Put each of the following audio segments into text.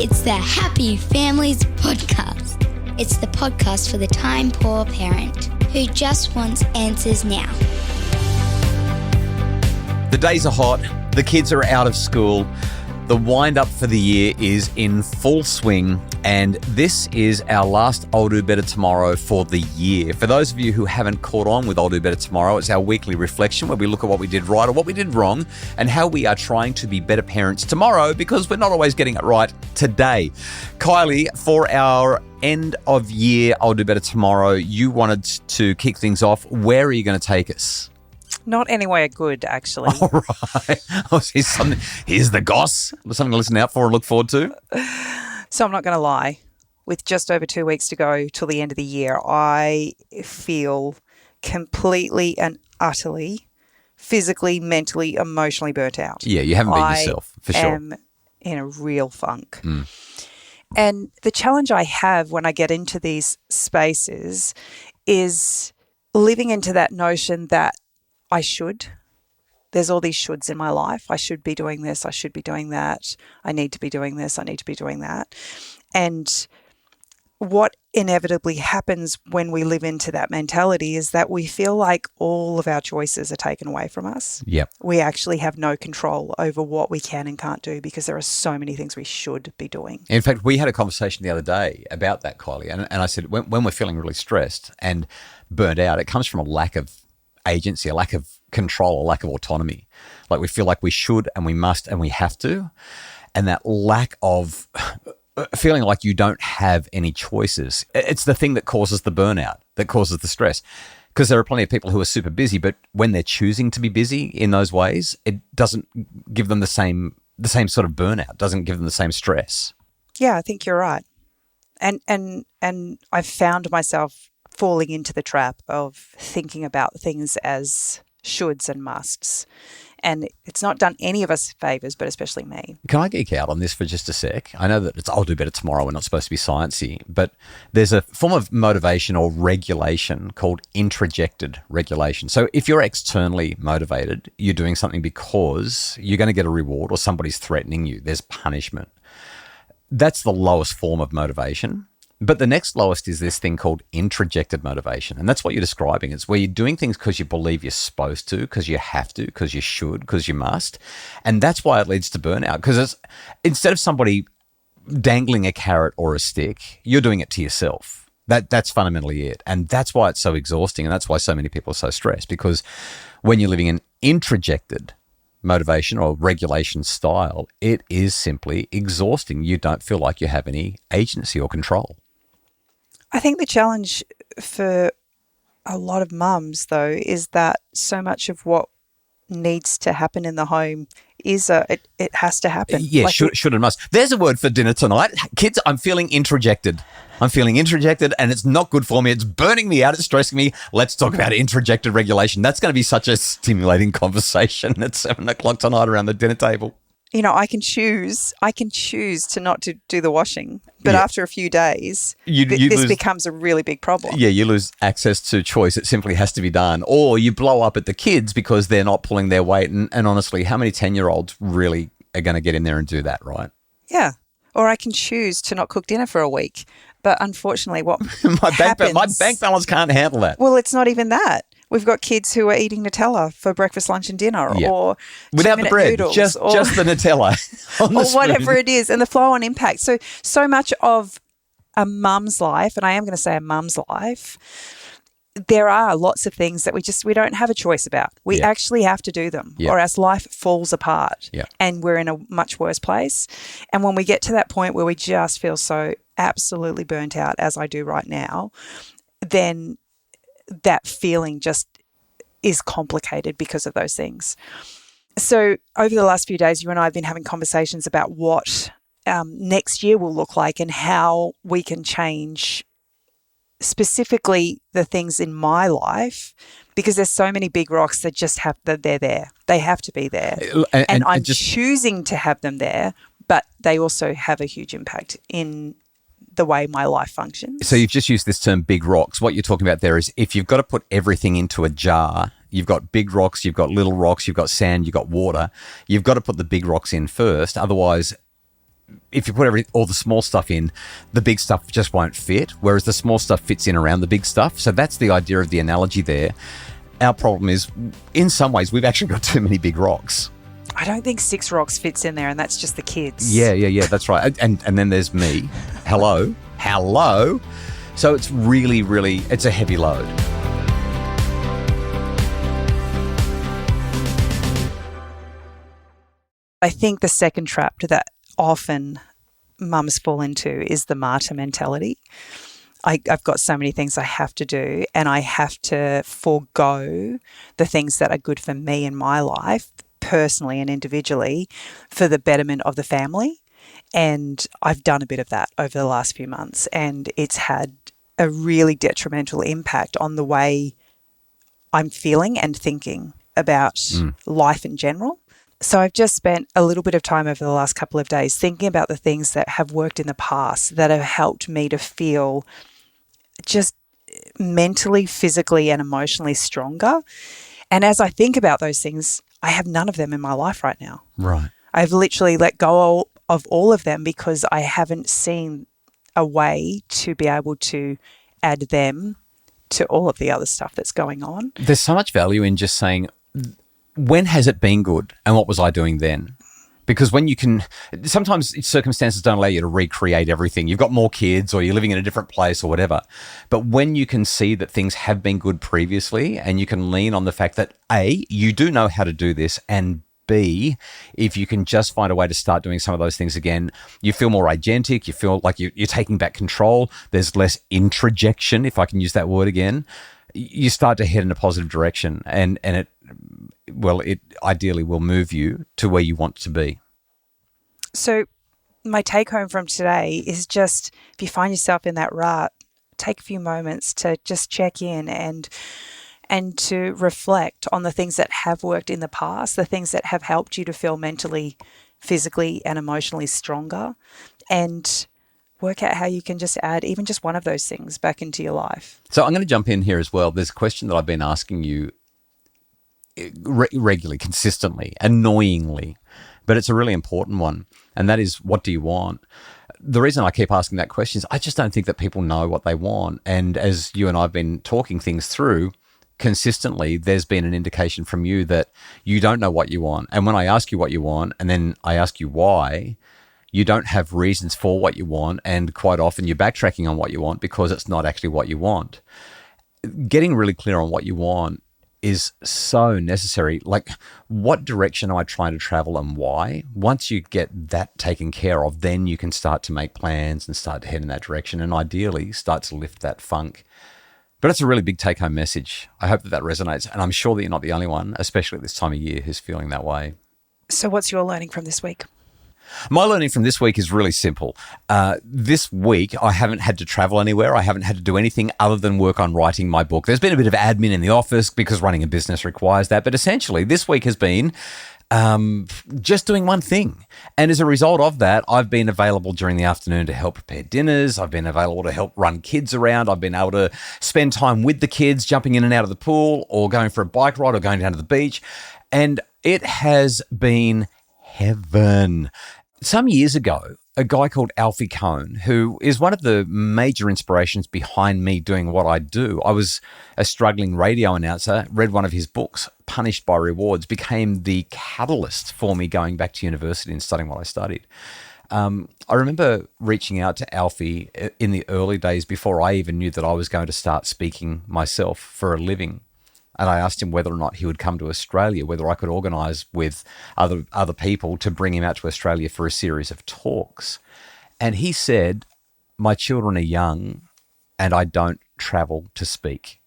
It's the Happy Families Podcast. It's the podcast for the time-poor parent who just wants answers now. The days are hot. The kids are out of school. The wind-up for the year is in full swing, and this is our last I'll Do Better Tomorrow for the year. For those of you who haven't caught on with I'll Do Better Tomorrow, it's our weekly reflection where we look at what we did right or what we did wrong and how we are trying to be better parents tomorrow because we're not always getting it right today. Kylie, for our end of year I'll Do Better Tomorrow, you wanted to kick things off. Where are you going to take us? Not anywhere good, actually. All right. Here's the goss. Something to listen out for and look forward to. So I'm not going to lie. With just over 2 weeks to go till the end of the year, I feel completely and utterly, physically, mentally, emotionally burnt out. Yeah, you haven't been yourself, for sure. I am in a real funk. And the challenge I have when I get into these spaces is living into that notion that I should. There's all these shoulds in my life. I should be doing this. I should be doing that. I need to be doing this. I need to be doing that. And what inevitably happens when we live into that mentality is that we feel like all of our choices are taken away from us. Yep. We actually have no control over what we can and can't do because there are so many things we should be doing. In fact, we had a conversation the other day about that, Kylie, and I said when we're feeling really stressed and burnt out, it comes from a lack of agency, a lack of control, a lack of autonomy. Like we feel like we should and we must and we have to. And that lack of feeling like you don't have any choices. It's the thing that causes the burnout, that causes the stress. Because there are plenty of people who are super busy, but when they're choosing to be busy in those ways, it doesn't give them the same sort of burnout, doesn't give them the same stress. Yeah, I think you're right. And I've found myself falling into the trap of thinking about things as shoulds and musts. And it's not done any of us favours, but especially me. Can I geek out on this for just a sec? I know that it's I'll do better tomorrow. We're not supposed to be sciencey, but there's a form of motivation or regulation called introjected regulation. So if you're externally motivated, you're doing something because you're going to get a reward or somebody's threatening you. There's punishment. That's the lowest form of motivation. But the next lowest is this thing called introjected motivation. And that's what you're describing. It's where you're doing things because you believe you're supposed to, because you have to, because you should, because you must. And that's why it leads to burnout. Because instead of somebody dangling a carrot or a stick, you're doing it to yourself. That's fundamentally it. And that's why it's so exhausting. And that's why so many people are so stressed. Because when you're living in introjected motivation or regulation style, it is simply exhausting. You don't feel like you have any agency or control. I think the challenge for a lot of mums, though, is that so much of what needs to happen in the home is it has to happen. Yeah, like should and must. There's a word for dinner tonight. Kids, I'm feeling introjected. And it's not good for me. It's burning me out. It's stressing me. Let's talk about introjected regulation. That's going to be such a stimulating conversation at 7 o'clock tonight around the dinner table. You know, I can choose to not to do the washing, but after a few days, this becomes a really big problem. Yeah, you lose access to choice. It simply has to be done. Or you blow up at the kids because they're not pulling their weight. And honestly, how many 10-year-olds really are going to get in there and do that, right? Yeah. Or I can choose to not cook dinner for a week. But unfortunately, what my bank balance can't handle that. Well, it's not even that. We've got kids who are eating Nutella for breakfast, lunch and dinner or without the bread, noodles, just the Nutella on the or spoon. whatever it is, and the flow-on impact. So much of a mum's life, and I am going to say a mum's life, there are lots of things that we don't have a choice about. We actually have to do them or else life falls apart and we're in a much worse place. And when we get to that point where we just feel so absolutely burnt out, as I do right now, then that feeling just is complicated because of those things. So over the last few days, you and I have been having conversations about what next year will look like and how we can change specifically the things in my life, because there's so many big rocks that just they're there. They have to be there. And I'm choosing to have them there, but they also have a huge impact in the way my life functions. So you've just used this term big rocks. What you're talking about there is if you've got to put everything into a jar, you've got big rocks, you've got little rocks, you've got sand, you've got water. You've got to put the big rocks in first. Otherwise, if you put all the small stuff in, the big stuff just won't fit, whereas the small stuff fits in around the big stuff. So that's the idea of the analogy there. Our problem is, in some ways, we've actually got too many big rocks. I don't think 6 rocks fits in there, and that's just the kids. Yeah, that's right. And then there's me. Hello. So it's really, really, it's a heavy load. I think the second trap that often mums fall into is the martyr mentality. I've got so many things I have to do, and I have to forego the things that are good for me in my life, personally and individually, for the betterment of the family. And I've done a bit of that over the last few months, and it's had a really detrimental impact on the way I'm feeling and thinking about life in general. So I've just spent a little bit of time over the last couple of days thinking about the things that have worked in the past that have helped me to feel just mentally, physically, and emotionally stronger. And as I think about those things, I have none of them in my life right now. Right. I've literally let go of all of them because I haven't seen a way to be able to add them to all of the other stuff that's going on. There's so much value in just saying, when has it been good and what was I doing then? Because when you can, sometimes circumstances don't allow you to recreate everything. You've got more kids or you're living in a different place or whatever. But when you can see that things have been good previously and you can lean on the fact that A, you do know how to do this, and B, if you can just find a way to start doing some of those things again, you feel more agentic, you feel like you're taking back control, there's less introjection, if I can use that word again. You start to head in a positive direction, and it ideally will move you to where you want to be. So my take home from today is just, if you find yourself in that rut, take a few moments to just check in and to reflect on the things that have worked in the past, the things that have helped you to feel mentally, physically, and emotionally stronger, and work out how you can just add even just one of those things back into your life. So I'm going to jump in here as well. There's a question that I've been asking you regularly, consistently, annoyingly, but it's a really important one, and that is, what do you want? The reason I keep asking that question is I just don't think that people know what they want. And as you and I have been talking things through, consistently, there's been an indication from you that you don't know what you want. And when I ask you what you want, and then I ask you why, you don't have reasons for what you want. And quite often you're backtracking on what you want because it's not actually what you want. Getting really clear on what you want is so necessary. Like, what direction am I trying to travel and why? Once you get that taken care of, then you can start to make plans and start to head in that direction, and ideally start to lift that funk. But it's a really big take-home message. I hope that resonates, and I'm sure that you're not the only one, especially at this time of year, who's feeling that way. So what's your learning from this week? My learning from this week is really simple. This week, I haven't had to travel anywhere. I haven't had to do anything other than work on writing my book. There's been a bit of admin in the office because running a business requires that. But essentially, this week has been just doing one thing. And as a result of that, I've been available during the afternoon to help prepare dinners. I've been available to help run kids around. I've been able to spend time with the kids, jumping in and out of the pool or going for a bike ride or going down to the beach. And it has been heaven. Some years ago, a guy called Alfie Kohn, who is one of the major inspirations behind me doing what I do. I was a struggling radio announcer, read one of his books, Punished by Rewards, became the catalyst for me going back to university and studying what I studied. I remember reaching out to Alfie in the early days before I even knew that I was going to start speaking myself for a living. And I asked him whether or not he would come to Australia, whether I could organise with other people to bring him out to Australia for a series of talks. And he said, my children are young and I don't travel to speak.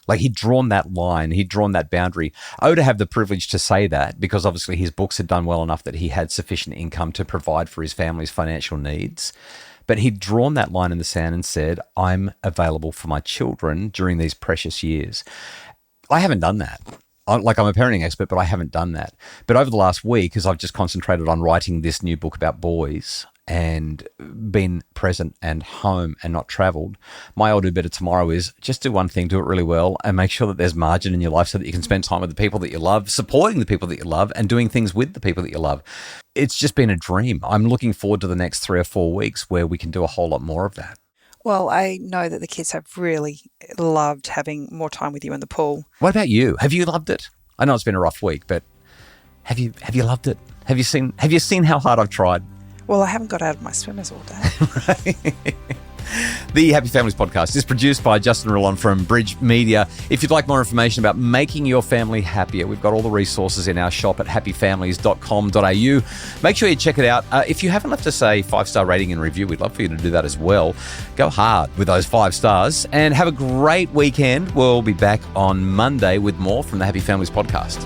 Like, he'd drawn that line, he'd drawn that boundary. I would have the privilege to say that because obviously his books had done well enough that he had sufficient income to provide for his family's financial needs. But he'd drawn that line in the sand and said, I'm available for my children during these precious years. I haven't done that. I'm a parenting expert, but I haven't done that. But over the last week, as I've just concentrated on writing this new book about boys, and been present and home and not traveled, my I'll do better tomorrow is just do one thing, do it really well, and make sure that there's margin in your life so that you can spend time with the people that you love, supporting the people that you love, and doing things with the people that you love. It's just been a dream. I'm looking forward to the next 3 or 4 weeks where we can do a whole lot more of that. Well, I know that the kids have really loved having more time with you in the pool. What about you? Have you loved it? I know it's been a rough week, but have you loved it? Have you seen how hard I've tried? Well, I haven't got out of my swimmers all day. The Happy Families podcast is produced by Justin Rillon from Bridge Media. If you'd like more information about making your family happier, we've got all the resources in our shop at happyfamilies.com.au. Make sure you check it out. If you haven't left us a 5-star rating and review, we'd love for you to do that as well. Go hard with those 5 stars and have a great weekend. We'll be back on Monday with more from the Happy Families podcast.